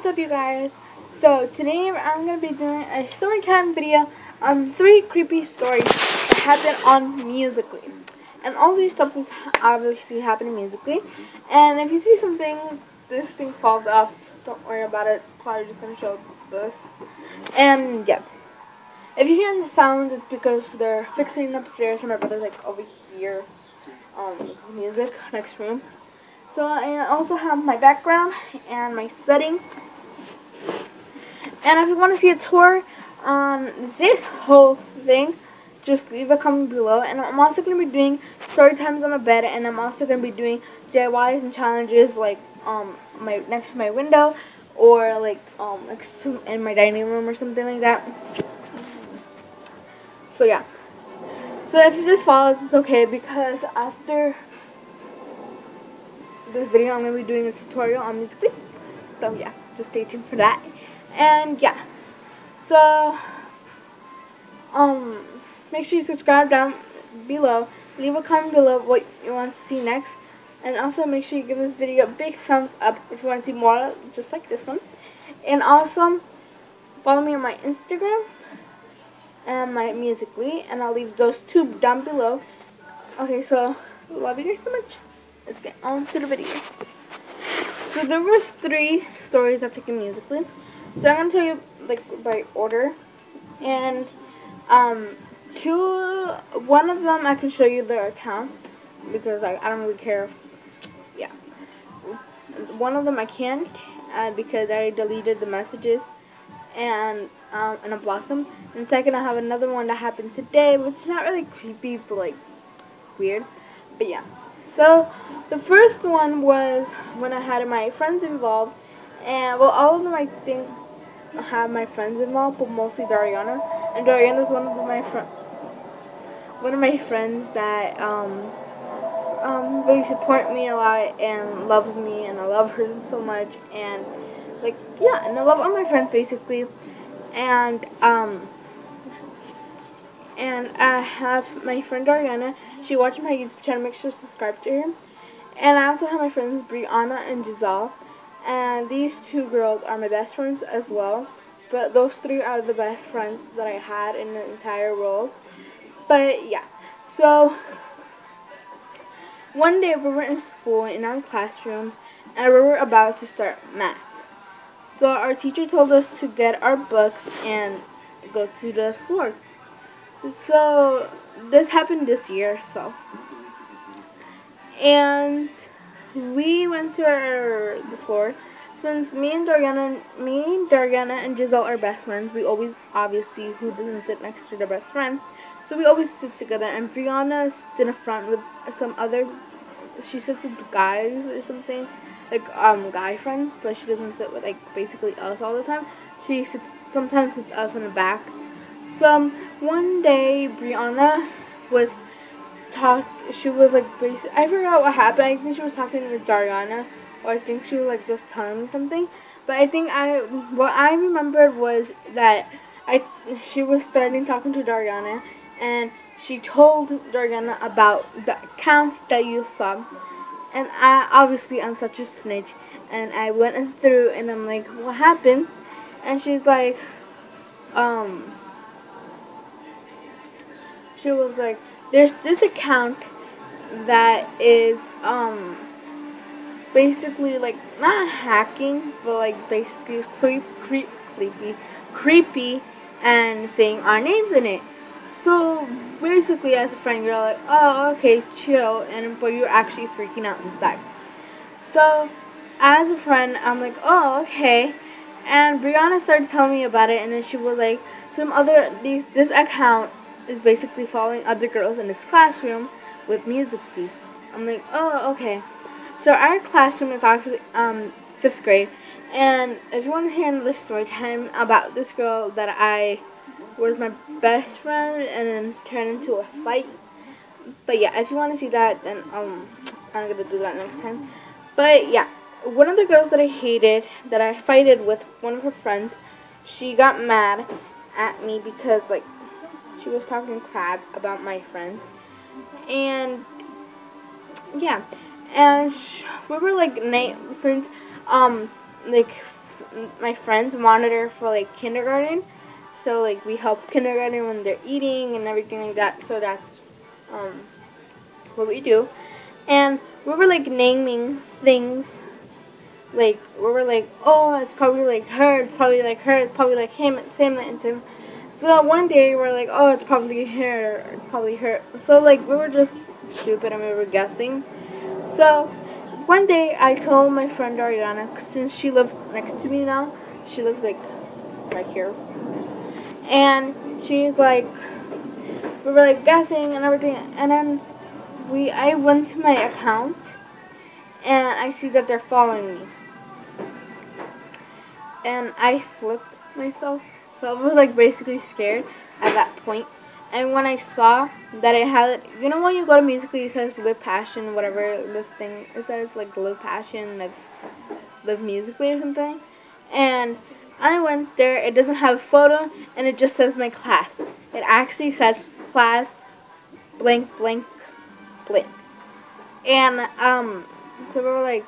What's up, you guys? So today I'm going to be doing a story time video on 3 creepy stories that happen on Musically. And all these stuff is obviously happening Musically. And if you see something, this thing falls off, don't worry about it. Probably just going to show this. And yeah, if you're hearing the sound, it's because they're fixing upstairs and my brother's like over here, music, next room. So I also have my background and my setting. And if you want to see a tour on this whole thing, just leave a comment below. And I'm also going to be doing story times on my bed, and I'm also going to be doing DIYs and challenges like next to my window, or like in my dining room or something like that. So yeah. So if it just falls, it's okay, because after this video I'm going to be doing a tutorial on Musically. So yeah, just stay tuned for that. And yeah, so make sure you subscribe down below, leave a comment below what you want to see next, and also make sure you give this video a big thumbs up if you want to see more just like this one. And also follow me on my Instagram and my Musically, and I'll leave those 2 down below. Okay, so love you guys so much. Let's get on to the video. So there was 3 stories I took in Musically. So I'm gonna tell you like by order, and one of them I can show you their account because I don't really care. Yeah, one of them I can't because I deleted the messages and I blocked them. And second, I have another one that happened today, which is not really creepy but like weird. But yeah. So the first one was when I had my friends involved, and well, all of them I think have my friends involved, but mostly Dariana. And Dariana is one of my friends that really support me a lot and loves me, and I love her so much. And like yeah, and I love all my friends basically. And I have my friend Dariana. She watches my YouTube channel. Make sure to subscribe to her. And I also have my friends Brianna and Giselle. And these 2 girls are my best friends as well. But those 3 are the best friends that I had in the entire world. But yeah. So one day we were in school in our classroom, and we were about to start math. So our teacher told us to get our books and go to the floor. So this happened this year, and we went to the floor. Since me and Dariana and Giselle are best friends, we always, obviously, who doesn't sit next to their best friend? So we always sit together. And Brianna sits in the front with some other, she sits with guys or something, like guy friends, but she doesn't sit with like basically us all the time. She sometimes sits us in the back. So one day Brianna was she was like I forgot what happened. I think she was talking to Dariana, or I think she was like just telling me something. But I think what I remembered was that she was starting talking to Dariana, and she told Dariana about the account that you saw. And I'm such a snitch, and I went through and I'm like, what happened? And she's like, she was like, there's this account that is basically like not hacking, but like basically creepy and saying our names in it. So basically, as a friend, you're like, oh, okay, chill, but you're actually freaking out inside. So as a friend, I'm like, oh, okay. And Brianna started telling me about it, and then she was like, this account is basically following other girls in this classroom with Musically. I'm like, oh, okay. So our classroom is actually 5th grade, and if you want to hear another story time about this girl that I was my best friend and then turned into a fight. But yeah, if you want to see that, then I'm gonna do that next time. But yeah, one of the girls that I hated, that I fighted with one of her friends, she got mad at me because like she was talking crap about my friend. And yeah, and we were like since like my friends monitor for like kindergarten. So like we help kindergarten when they're eating and everything like that. So that's what we do. And we were like naming things. Like we were like, oh, it's probably like her, it's probably like her, it's probably like him, it's him, it's him. So one day we're like, oh, it's probably her, it's probably her. So like we were just stupid and we were guessing. So one day I told my friend Ariana, since she lives next to me now, she lives like right here, and she's like, we were like guessing and everything, and then I went to my account and I see that they're following me, and I flipped myself. So I was like basically scared at that point. And when I saw that it had, you know when you go to Musical.ly, it says Live Passion, whatever this thing, it says like Live Passion, like Live Musical.ly or something. And I went there, it doesn't have a photo, and it just says my class. It actually says class blank blank blank. And so we were like,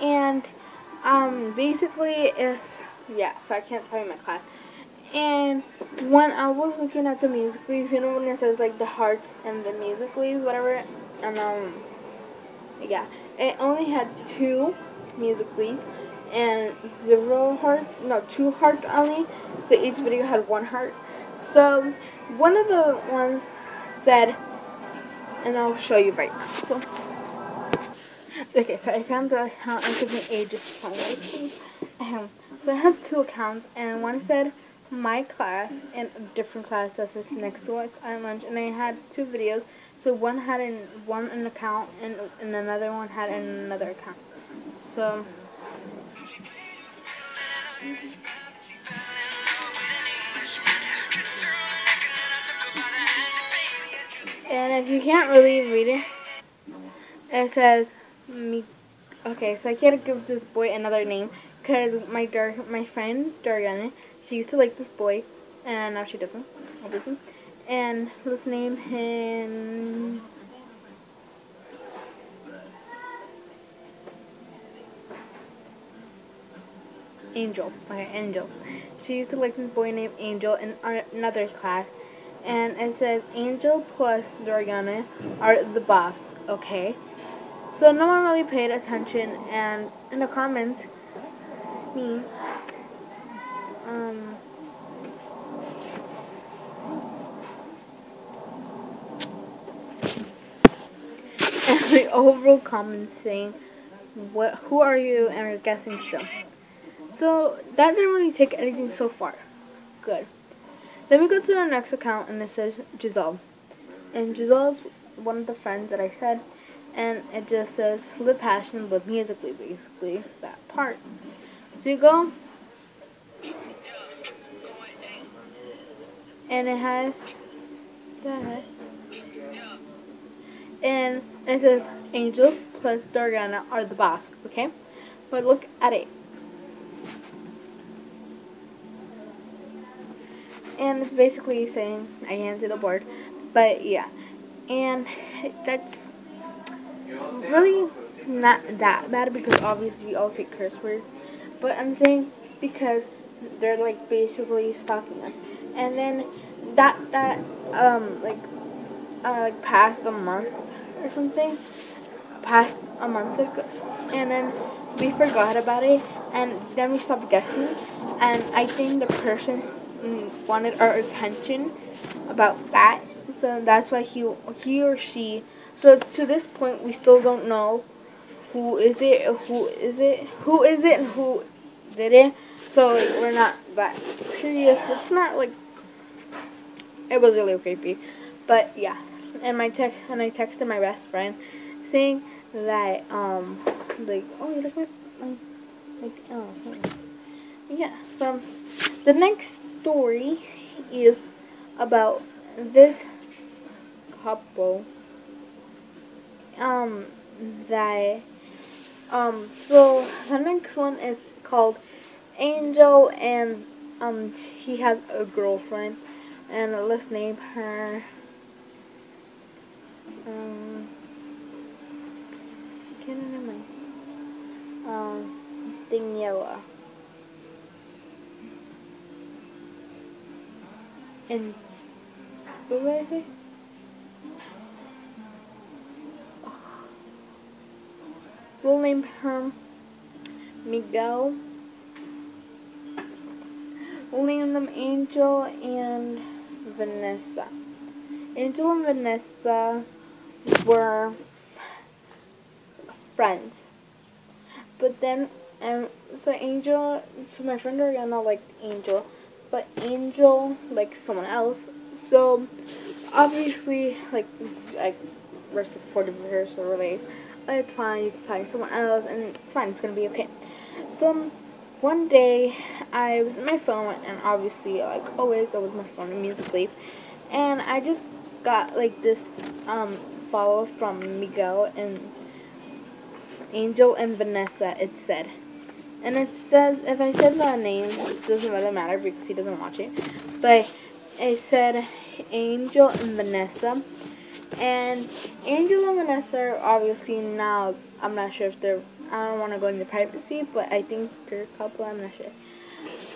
and basically it's, yeah, so I can't tell you my class. And when I was looking at the Musical.lys, you know when it says like the hearts and the Musical.lys, whatever, and yeah, it only had 2 Musical.lys and 0 hearts, no, 2 hearts only, so each video had 1 heart. So one of the ones said, and I'll show you right now. So, okay, so I found the account and took me ages to find it. So I have 2 accounts, and one said my class and a different class that's just next to us at lunch, and I had 2 videos. So one had an account, and another one had another account. So and if you can't really read it, it says me. Okay, so I can't give this boy another name because my friend Dariana, she used to like this boy, and now she doesn't, obviously. And let's name him Angel. Okay, Angel. She used to like this boy named Angel in another class, and it says Angel plus Dariana are the boss. Okay. So no one really paid attention, and in the comments, me, and the overall comments saying, who are you, and we're guessing still. So that didn't really take anything so far. Good. Then we go to the next account, and it says Giselle. And Giselle's one of the friends that I said, and it just says Live Passion, Live Musical.ly, basically, that part. So you go, and it has that, and it says Angel plus Dariana are the boss, okay? But look at it. And it's basically saying, I can't see the board, but yeah. And that's really not that bad because obviously we all say curse words. But I'm saying because they're like basically stalking us. And then that past a month or something, past a month ago, and then we forgot about it, and then we stopped guessing, and I think the person wanted our attention about that, so that's why he or she. So to this point, we still don't know who did it. So like, we're not that curious. It's not like it was really creepy, but yeah. And I texted my best friend saying that like, oh, you like yeah. So the next story is about this couple that so the next one is called Angel, and he has a girlfriend, and let's name her can't remember. Daniela. And what did I say? We'll name her Miguel. We'll name them Angel and Vanessa. Angel and Vanessa were friends. But then, so my friend Ariana liked Angel, but Angel liked someone else. So, obviously, we're supportive of her, so we're like, oh, it's fine, you can find someone else, and it's fine, it's gonna be okay. So, one day, I was in my phone, and obviously, like always, I was my phone in Musical.ly, and I just got, this, follow from Miguel and Angel and Vanessa, it said. And it says, if I said the name, it doesn't really matter because he doesn't watch it. But it said Angel and Vanessa. And Angel and Vanessa are obviously now, I'm not sure if they're, I don't want to go into privacy, but I think they're a couple, I'm not sure.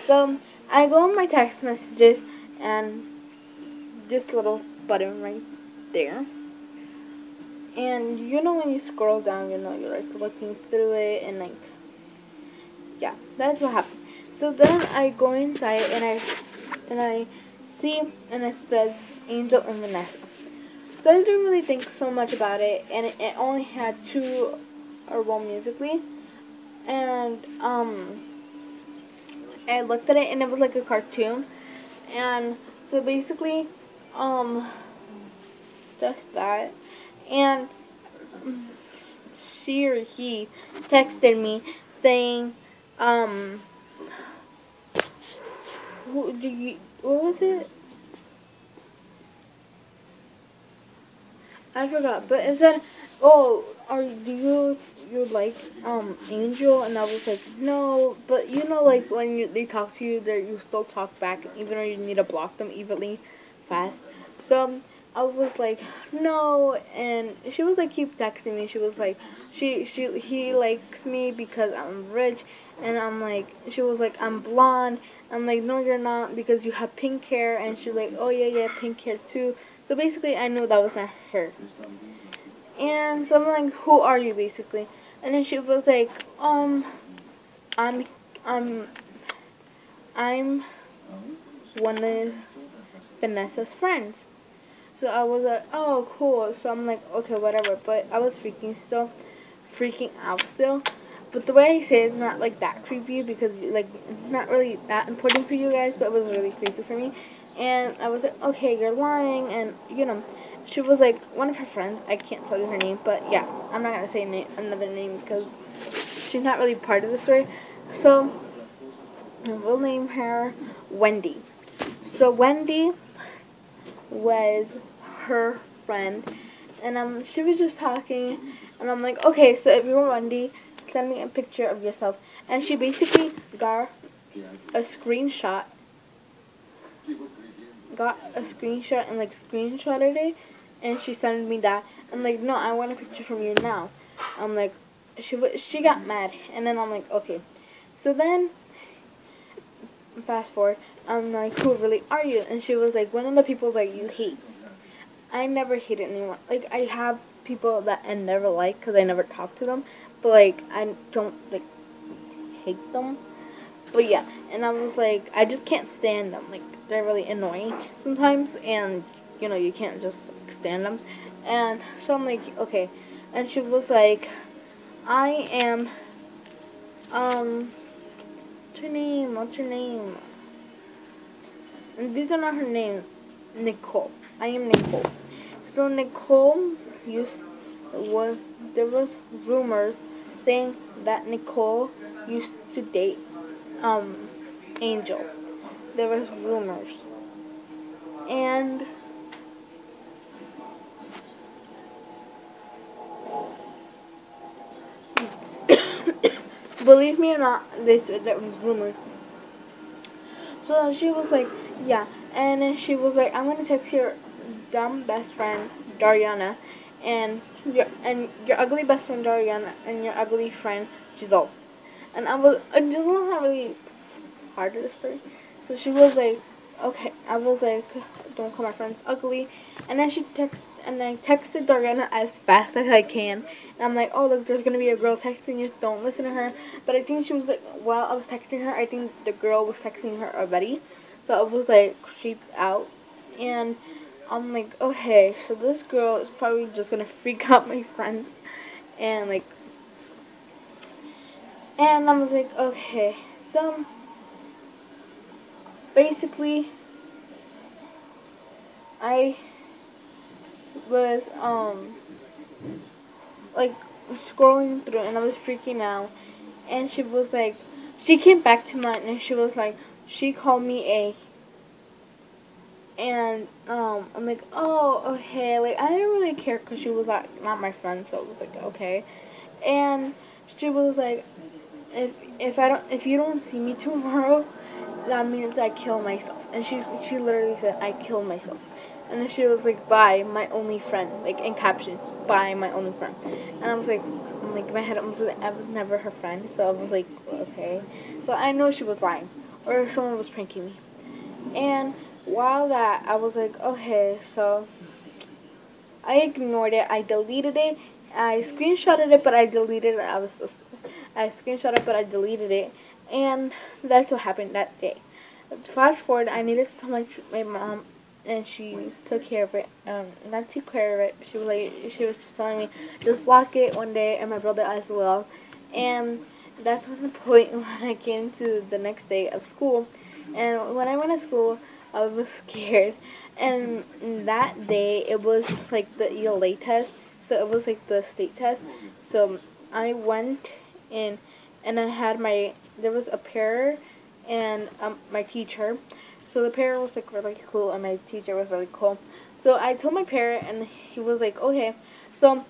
So, I go on my text messages, and this little button right there. And you know when you scroll down, you know, you're looking through it, and yeah, that's what happened. So then I go inside, and I see, and it says Angel and Vanessa. So I didn't really think so much about it, and it only had 2 Musical.ly, and I looked at it, and it was like a cartoon, and so basically, just that. And she or he texted me saying, what was it? I forgot, but it said, oh, do you like, Angel? And I was like, no, but you know, like, when they talk to you, you still talk back, even though you need to block them evenly fast. So, I was like, no, and she was like, keep texting me. She was like, he likes me because I'm rich, and I'm like, she was like, I'm blonde. I'm like, no, you're not, because you have pink hair, and she's like, oh yeah, pink hair too. So basically, I knew that was not her. And so I'm like, who are you, basically? And then she was like, I'm one of Vanessa's friends. So I was like, oh, cool. So I'm like, okay, whatever. But I was freaking out still. But the way I say it's not like that creepy because it's not really that important for you guys, but it was really creepy for me. And I was like, okay, you're lying. And you know, she was like one of her friends. I can't tell you her name, but yeah, I'm not gonna say another name because she's not really part of the story. So we'll name her Wendy. So Wendy was her friend, and she was just talking, and I'm like, okay, so if you're Wendy, send me a picture of yourself. And she basically got a screenshot and screenshotted it, and she sent me that. I'm like, no, I want a picture from you now. I'm like, she got mad, and then I'm like, okay. So then fast forward, I'm like, who really are you? And she was like, one of the people that you hate. I never hated anyone. Like, I have people that I never like because I never talk to them. But, I don't, hate them. But, yeah. And I was like, I just can't stand them. They're really annoying sometimes. And, you know, you can't just stand them. And so I'm like, okay. And she was like, I am, what's her name? And these are not her names. Nicole. I am Nicole. So Nicole there was rumors saying that Nicole used to date Angel. There was rumors. And believe me or not, they said that was rumors. So she was like, yeah. And then she was like, I'm gonna text your dumb best friend Dariana and your ugly best friend Dariana and your ugly friend Giselle. And I just was not really part of the story. So she was like, okay, I was like, don't call my friends ugly. And then I texted Dariana as fast as I can. And I'm like, oh, look, there's going to be a girl texting you, don't listen to her. But I think she was like, while I was texting her, I think the girl was texting her already. So I was like, creeped out. And I'm like, okay, so this girl is probably just going to freak out my friends. And like, and I was like, okay, so basically, I was, like, scrolling through, and I was freaking out, and she was like, she came back to mine, and she was like, she called me a, and, I'm like, oh, okay, like, I didn't really care, because she was, like, not my friend, so it was like, okay, and she was like, if you don't see me tomorrow, that means I kill myself. And she literally said, I kill myself. And then she was like, bye, my only friend, like in captions, bye, my only friend. And I was like, in my head, I was never her friend, so I was like, okay. So I know she was lying, or someone was pranking me. And while that, I was like, okay, so I ignored it, I deleted it, I screenshotted it, but I deleted it. I screenshot it, but I deleted it, and that's what happened that day. Fast forward, I needed to tell my mom, and she took care of it. Not took care of it. She was just telling me, just block it one day, and my brother as well. And that's when the point when I came to the next day of school, and when I went to school, I was scared. And that day, it was like the ELA test, so it was like the state test. So I went in, and I had there was a pair and my teacher. So the pair was like really cool, and my teacher was really cool. So I told my parent, and he was like, okay. So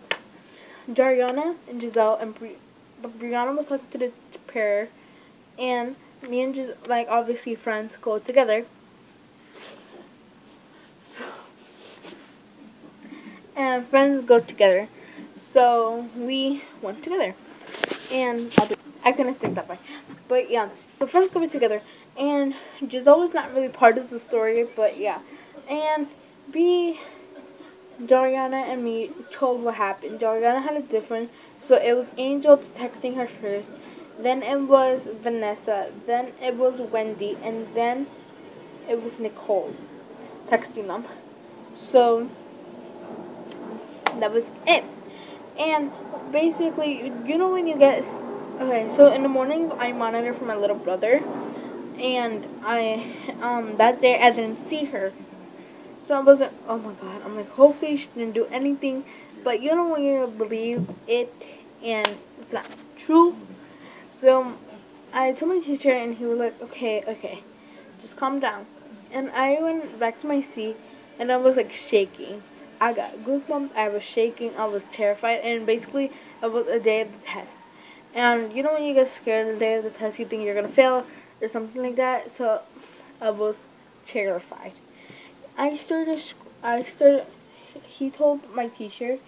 Dariana and Giselle and Brianna was talking to the pair, and me and Giselle, like obviously friends, go together. And friends go together. So we went together. And I couldn't stick that way. But yeah, so friends go together. And Giselle was not really part of the story, but yeah. And Dariana and me told what happened. Dariana had a different, so it was Angel texting her first. Then it was Vanessa. Then it was Wendy. And then it was Nicole texting them. So that was it. And basically, you know when you get, okay, so in the morning I monitor for my little brother, and that day I didn't see her, so I was like, oh my god, I'm like, hopefully she didn't do anything, but you know when you believe it and it's not true. So I told my teacher, and he was like, okay, just calm down. And I went back to my seat, and I was like shaking. I got goosebumps, I was shaking, I was terrified, and basically it was a day of the test. And you know when you get scared the day of the test, you think you're going to fail or something like that, so I was terrified. He told my teacher,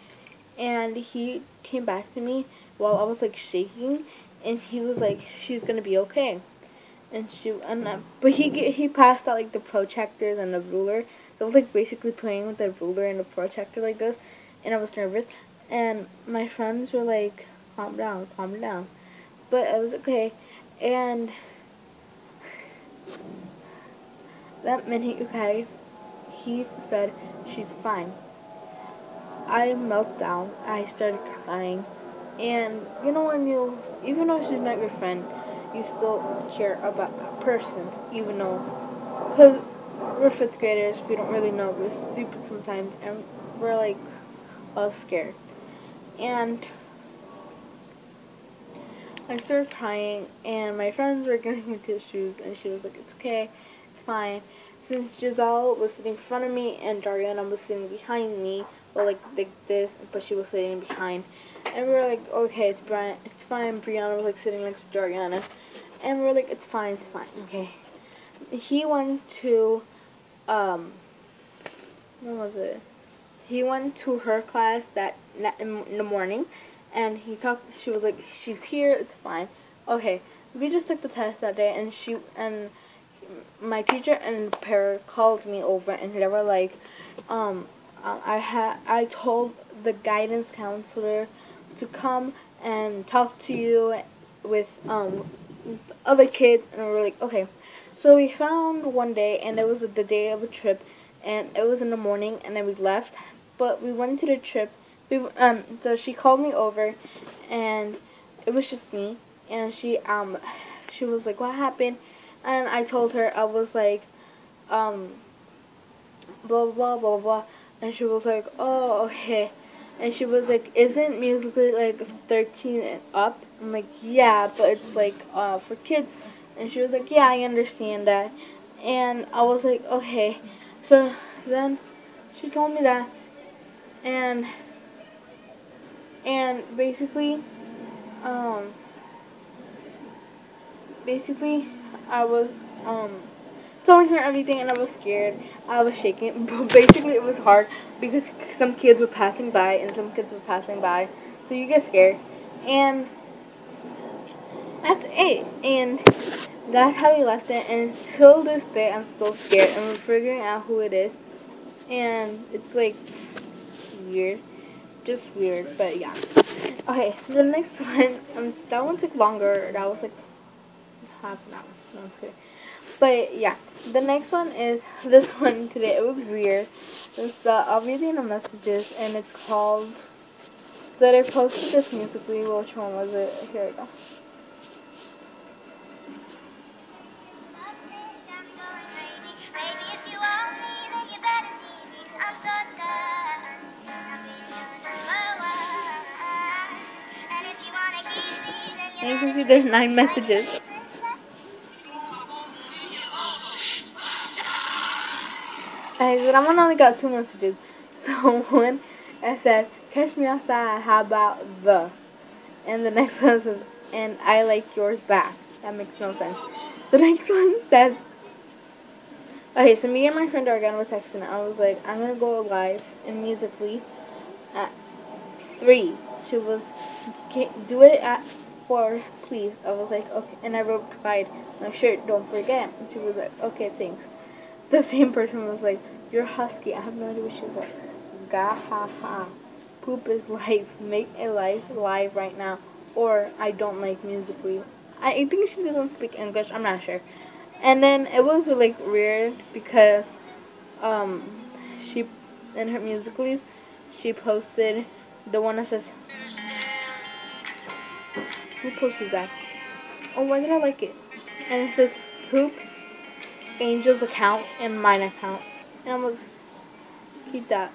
and he came back to me while I was like shaking, and he was like, she's going to be okay. But he passed out like the protractors and the ruler. So I was like basically playing with the ruler and the protractor like this, and I was nervous. And my friends were like, calm down. But I was okay. And that minute, you guys, he said, she's fine. I melted down. I started crying. And you know when even though she's not your friend, you still care about that person, even though, because we're 5th graders, we don't really know, we're stupid sometimes, and we're like, all scared. And I started crying, and my friends were getting me tissues, and she was like, it's okay, it's fine. Since Giselle was sitting in front of me, and Dariana was sitting behind me, well, like this, but she was sitting behind, and we were like, okay, it's fine. Brianna was like sitting next to Dariana, and we were like, it's fine, okay. He went to, when was it? He went to her class in the morning, and she was like, she's here, it's fine. Okay, we just took the test that day, and my teacher and the parent called me over, and they were like, I told the guidance counselor to come and talk to you with other kids, and we were like, okay. So we found one day, and it was the day of a trip, and it was in the morning, and then we left, but we went to the trip. So she called me over, and it was just me, and she was like, what happened? And I told her, I was like, blah, blah, blah, blah, and she was like, oh, okay. And she was like, isn't Musical.ly like 13 and up? I'm like, yeah, but it's like for kids. And she was like, yeah, I understand that. And I was like, okay. So then she told me that, and basically I was telling her everything, and I was scared. I was shaking, but basically it was hard because some kids were passing by, and some kids were passing by, so you get scared. And that's it, and that's how we left it. And until this day, I'm still scared, and we're figuring out who it is, and it's like weird, just weird, but yeah. Okay, the next one, that one took longer. That was like half an hour. No, I'm kidding. But yeah, the next one is this one today. It was weird. I'll read you the messages, and it's called. So they posted this Musical.ly. Which one was it? Here we go. And you can see there's 9 messages. That one only got 2 messages. So one, it says, catch me outside, how about the? And the next one says, and I like yours back. That makes no sense. The next one says, okay, so me and my friend Dargan were texting. I was like, I'm going to go live in Musical.ly at 3. She was, do it at 4, please. I was like, okay. And I replied, I'm sure, don't forget. And she was like, okay, thanks. The same person was like, you're husky. I have no idea what she was like. Ga ha ha. Poop is life. Make a life live right now. Or I don't like Musical.ly. I think she doesn't speak English. I'm not sure. And then it was like weird because she in her Musical.ly she posted the one that says, who posted that? Oh, why did I like it? And it says poop, Angel's account, and mine account. And I was, keep that.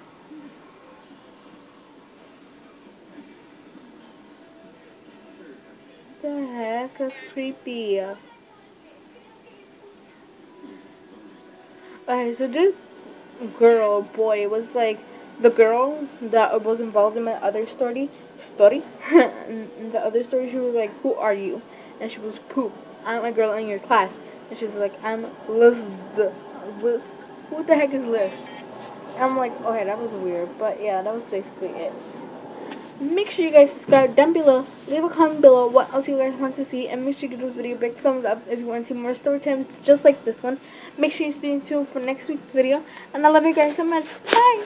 The heck? That's creepy. Okay, so this girl or boy was like the girl that was involved in my other story. In the other story, she was like, who are you? And she was poop. I'm a girl in your class. And she was like, I'm Liz. Who the heck is Liz? And I'm like, okay, that was weird. But yeah, that was basically it. Make sure you guys subscribe down below. Leave a comment below what else you guys want to see. And make sure you give this video a big thumbs up if you want to see more story times just like this one. Make sure you stay tuned for next week's video. And I love you guys so much. Bye!